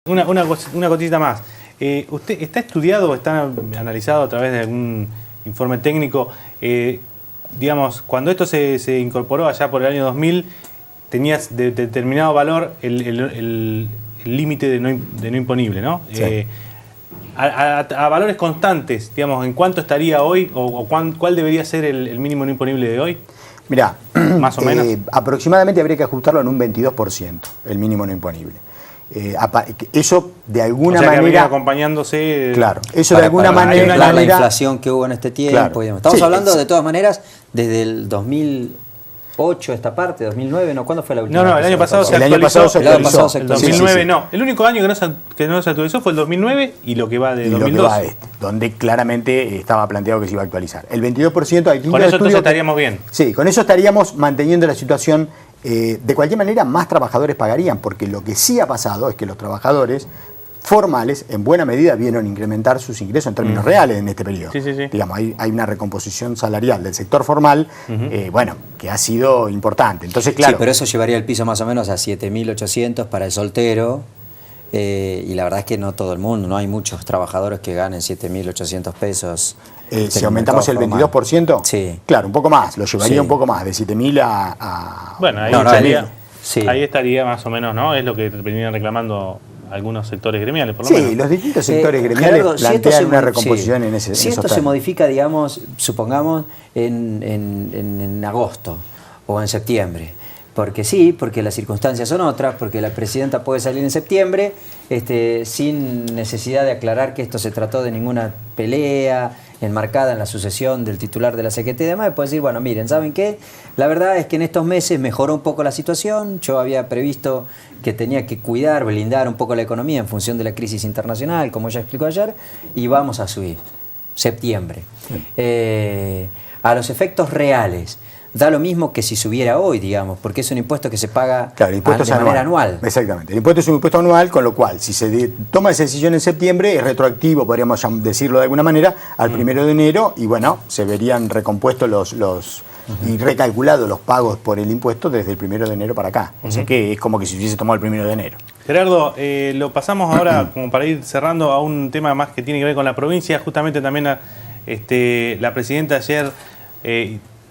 Una cosita más. ¿Usted está estudiado o está analizado a través de algún informe técnico? Digamos, cuando esto se incorporó allá por el año 2000, tenías de determinado valor el límite de no imponible, ¿no? Sí. A valores constantes, digamos, ¿en cuánto estaría hoy o cuál debería ser el mínimo no imponible de hoy? Mirá, más o menos. Aproximadamente habría que ajustarlo en un 22%, el mínimo no imponible. Eso de alguna manera... Que acompañándose... Claro, eso de alguna manera... La inflación que hubo en este tiempo. Claro. Estamos hablando de todas maneras desde el 2008 esta parte, 2009, ¿no? ¿Cuándo fue la última? No, el año pasado se actualizó. El año pasado se actualizó. El 2009 no. El único año que no se actualizó fue el 2009 y lo que va de 2012. Donde claramente estaba planteado que se iba a actualizar. El 22% hay... Con eso entonces estaríamos bien. Sí, con eso estaríamos manteniendo la situación. De cualquier manera, más trabajadores pagarían, porque lo que sí ha pasado es que los trabajadores formales, en buena medida, vieron incrementar sus ingresos en términos reales en este periodo. Sí. Digamos, hay una recomposición salarial del sector formal, que ha sido importante. Entonces, claro. Sí, pero eso llevaría el piso más o menos a 7.800 para el soltero. Y la verdad es que no todo el mundo, no hay muchos trabajadores que ganen 7.800 pesos. Si aumentamos el 22%, sí. Claro, un poco más, lo llevaría un poco más, de 7.000 a... Bueno, ahí estaría más o menos, ¿no? Es lo que venían reclamando algunos sectores gremiales, por lo menos. Sí, los distintos sectores gremiales Gerardo, plantean una recomposición en ese Si esto se modifica, digamos, supongamos, en agosto o en septiembre, porque las circunstancias son otras, porque la presidenta puede salir en septiembre sin necesidad de aclarar que esto se trató de ninguna pelea enmarcada en la sucesión del titular de la CGT y demás, puede decir, bueno, miren, ¿saben qué? La verdad es que en estos meses mejoró un poco la situación, yo había previsto que tenía que cuidar, blindar un poco la economía en función de la crisis internacional, como ya explicó ayer, y vamos a subir, septiembre. A los efectos reales, da lo mismo que si subiera hoy, digamos, porque es un impuesto que se paga de manera anual. Exactamente. El impuesto es un impuesto anual, con lo cual, si se toma esa decisión en septiembre, es retroactivo, podríamos decirlo de alguna manera, al 1 de enero, y bueno, se verían recompuestos y recalculados los pagos por el impuesto desde el 1 de enero para acá. O sea que es como que si hubiese tomado el 1 de enero. Gerardo, lo pasamos ahora, como para ir cerrando, a un tema más que tiene que ver con la provincia. Justamente también la presidenta ayer...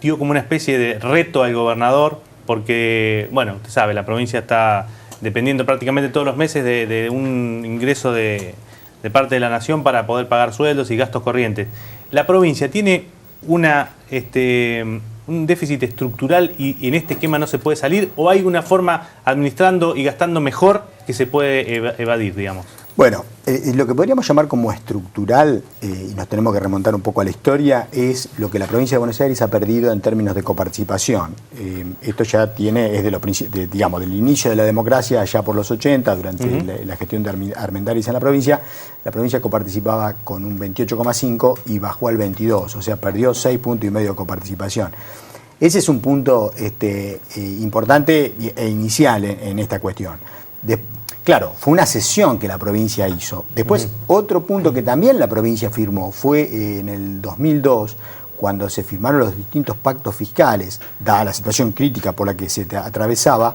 dio como una especie de reto al gobernador, porque, bueno, usted sabe, la provincia está dependiendo prácticamente todos los meses de un ingreso de parte de la nación para poder pagar sueldos y gastos corrientes. ¿La provincia tiene un déficit estructural y en este esquema no se puede salir, o hay una forma, administrando y gastando mejor, que se puede evadir, digamos? Bueno, lo que podríamos llamar como estructural, y nos tenemos que remontar un poco a la historia, es lo que la provincia de Buenos Aires ha perdido en términos de coparticipación. Esto ya es digamos, del inicio de la democracia, allá por los 80, durante la gestión de Armendáriz en la provincia coparticipaba con un 28,5 y bajó al 22, o sea, perdió 6,5 puntos de coparticipación. Ese es un punto importante e inicial en esta cuestión. Claro, fue una cesión que la provincia hizo. Después, otro punto que también la provincia firmó fue en el 2002, cuando se firmaron los distintos pactos fiscales, dada la situación crítica por la que se atravesaba.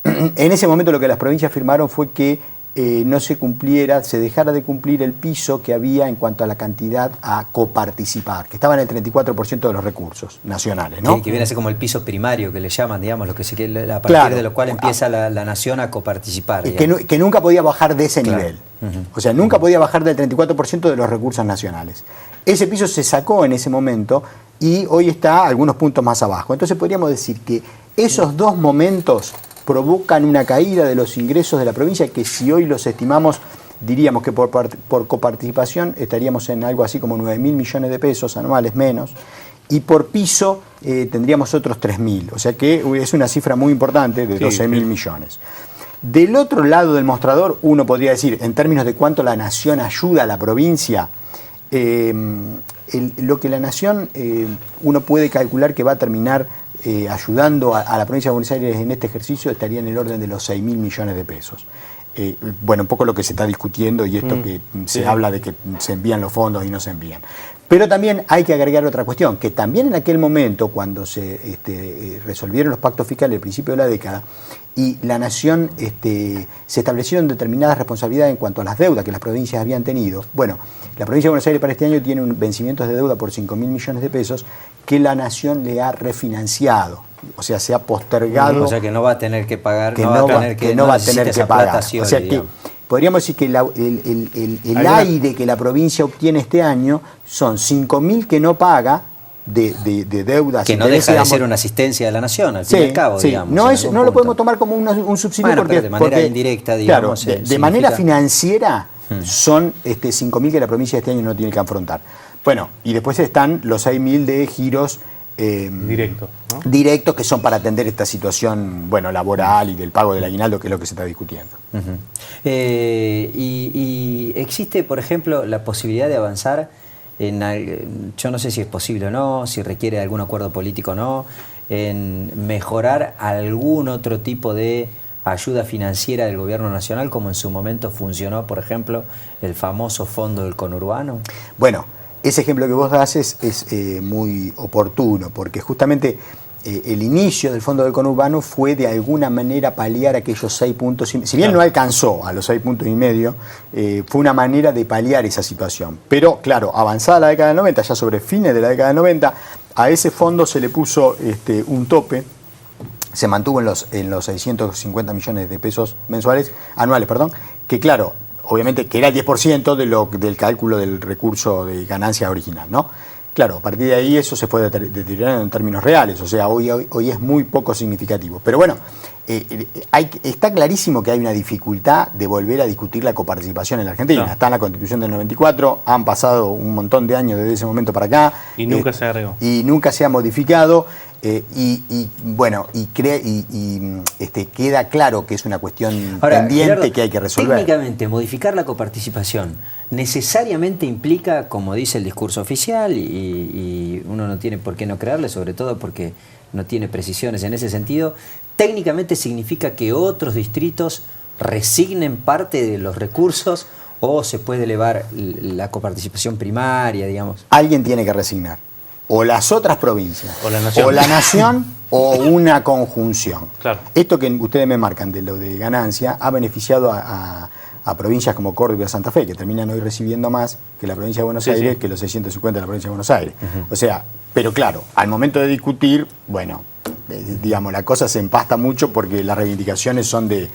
En ese momento lo que las provincias firmaron fue que no se cumpliera, se dejara de cumplir el piso que había en cuanto a la cantidad a coparticipar, que estaba en el 34% de los recursos nacionales, ¿no? Que viene a ser como el piso primario que le llaman, digamos, a partir de lo cual empieza la nación a coparticipar. Que nunca podía bajar de ese nivel. O sea, nunca podía bajar del 34% de los recursos nacionales. Ese piso se sacó en ese momento y hoy está algunos puntos más abajo. Entonces podríamos decir que esos dos momentos provocan una caída de los ingresos de la provincia, que si hoy los estimamos, diríamos que por coparticipación estaríamos en algo así como 9.000 millones de pesos anuales menos, y por piso tendríamos otros 3.000, o sea que es una cifra muy importante de 12.000 millones. Del otro lado del mostrador, uno podría decir, en términos de cuánto la nación ayuda a la provincia, lo que la nación, uno puede calcular que va a terminar ayudando a la provincia de Buenos Aires en este ejercicio, estaría en el orden de los 6.000 millones de pesos. bueno, un poco lo que se está discutiendo y esto que se habla de que se envían los fondos y no se envían. Pero también hay que agregar otra cuestión, que también en aquel momento, cuando se resolvieron los pactos fiscales al principio de la década, y la Nación se establecieron determinadas responsabilidades en cuanto a las deudas que las provincias habían tenido. Bueno, la provincia de Buenos Aires para este año tiene un vencimiento de deuda por 5.000 millones de pesos que la Nación le ha refinanciado. O sea, se ha postergado. O sea, que no va a tener que pagar, que no va a tener que pagar. O sea, que podríamos decir que el aire que la provincia obtiene este año son 5.000 que no paga de deudas. Que no deja de ser una asistencia de la Nación, al fin y al cabo, digamos. No lo podemos tomar como un subsidio, bueno, porque de manera indirecta, digamos. Claro, de manera financiera son 5.000 que la provincia este año no tiene que afrontar. Bueno, y después están los 6.000 de giros directos, que son para atender esta situación, bueno, laboral y del pago del aguinaldo, que es lo que se está discutiendo. Y existe, por ejemplo, la posibilidad de avanzar yo no sé si es posible o no, si requiere de algún acuerdo político o no, en mejorar algún otro tipo de ayuda financiera del gobierno nacional, como en su momento funcionó, por ejemplo, el famoso fondo del conurbano. Bueno, ese ejemplo que vos das es muy oportuno, porque justamente el inicio del fondo del conurbano fue de alguna manera paliar aquellos 6 puntos, si bien no alcanzó a los 6 puntos y medio, fue una manera de paliar esa situación. Pero claro, avanzada la década del 90, ya sobre fines de la década del 90, a ese fondo se le puso un tope, se mantuvo en los 650 millones de pesos anuales, que claro, obviamente que era el 10% del cálculo del recurso de ganancia original, ¿no? Claro, a partir de ahí eso se fue deteriorando en términos reales, o sea, hoy es muy poco significativo. Pero bueno, está clarísimo que hay una dificultad de volver a discutir la coparticipación en la Argentina. No. Está en la Constitución del 94, han pasado un montón de años desde ese momento para acá. Y nunca se agregó. Y nunca se ha modificado. Queda claro que es una cuestión pendiente, Gerardo, que hay que resolver. Técnicamente, modificar la coparticipación necesariamente implica, como dice el discurso oficial, y uno no tiene por qué no creerle, sobre todo porque no tiene precisiones en ese sentido, técnicamente significa que otros distritos resignen parte de los recursos o se puede elevar la coparticipación primaria, digamos. Alguien tiene que resignar. O las otras provincias, o la nación, o una conjunción. Claro. Esto que ustedes me marcan de lo de ganancia ha beneficiado a provincias como Córdoba y Santa Fe, que terminan hoy recibiendo más que la provincia de Buenos Aires, que los 650 de la provincia de Buenos Aires. O sea, pero claro, al momento de discutir, bueno, digamos, la cosa se empasta mucho porque las reivindicaciones son de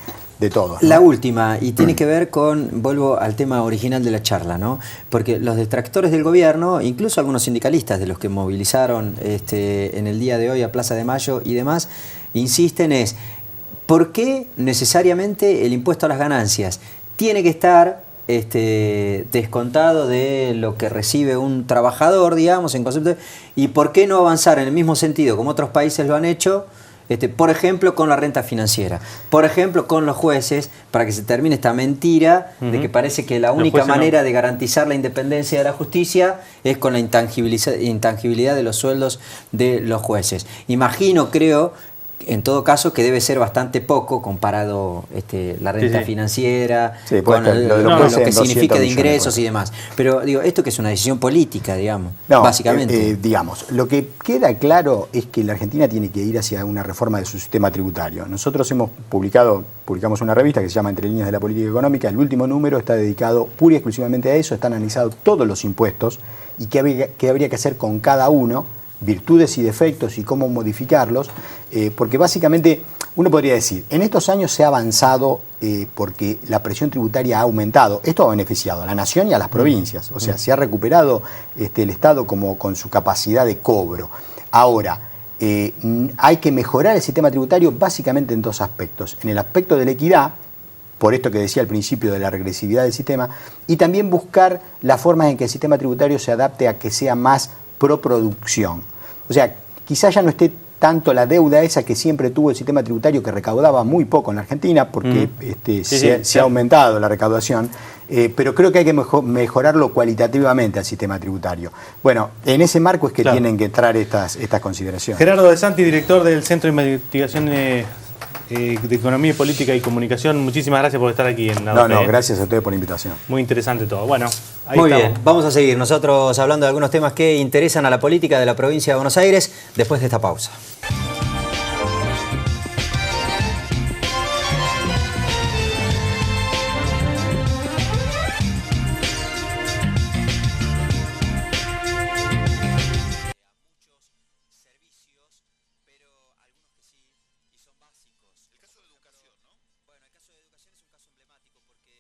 todos, ¿no? La última, y tiene que ver vuelvo al tema original de la charla, ¿no? Porque los detractores del gobierno, incluso algunos sindicalistas de los que movilizaron en el día de hoy a Plaza de Mayo y demás, insisten ¿por qué necesariamente el impuesto a las ganancias tiene que estar descontado de lo que recibe un trabajador, digamos, en concepto y por qué no avanzar en el mismo sentido como otros países lo han hecho? Por ejemplo, con la renta financiera, por ejemplo, con los jueces, para que se termine esta mentira de que parece que la única manera de garantizar la independencia de la justicia es con la intangibilidad de los sueldos de los jueces. Creo, en todo caso, que debe ser bastante poco comparado la renta financiera con lo que significa de ingresos y demás. Pero digo, esto que es una decisión política, digamos, básicamente. Lo que queda claro es que la Argentina tiene que ir hacia una reforma de su sistema tributario. Nosotros publicamos una revista que se llama Entre líneas de la política económica. El último número está dedicado pura y exclusivamente a eso. Están analizados todos los impuestos y qué habría que hacer con cada uno, virtudes y defectos y cómo modificarlos, porque básicamente uno podría decir, en estos años se ha avanzado porque la presión tributaria ha aumentado. Esto ha beneficiado a la nación y a las provincias, o sea, se ha recuperado el Estado como con su capacidad de cobro. Ahora, hay que mejorar el sistema tributario básicamente en dos aspectos. En el aspecto de la equidad, por esto que decía al principio de la regresividad del sistema, y también buscar las formas en que el sistema tributario se adapte a que sea más pro producción. O sea, quizás ya no esté tanto la deuda esa que siempre tuvo el sistema tributario, que recaudaba muy poco en la Argentina, porque se ha aumentado la recaudación, pero creo que hay que mejorarlo cualitativamente al sistema tributario. Bueno, en ese marco es que tienen que entrar estas consideraciones. Gerardo De Santi, director del Centro de Investigación de Economía y Política y Comunicación. Muchísimas gracias por estar aquí en la No, gracias a ustedes por la invitación. Muy interesante todo. Bueno, ahí Muy estamos. bien, vamos a seguir nosotros hablando de algunos temas que interesan a la política de la provincia de Buenos Aires después de esta pausa. Bueno, el caso de educación es un caso emblemático porque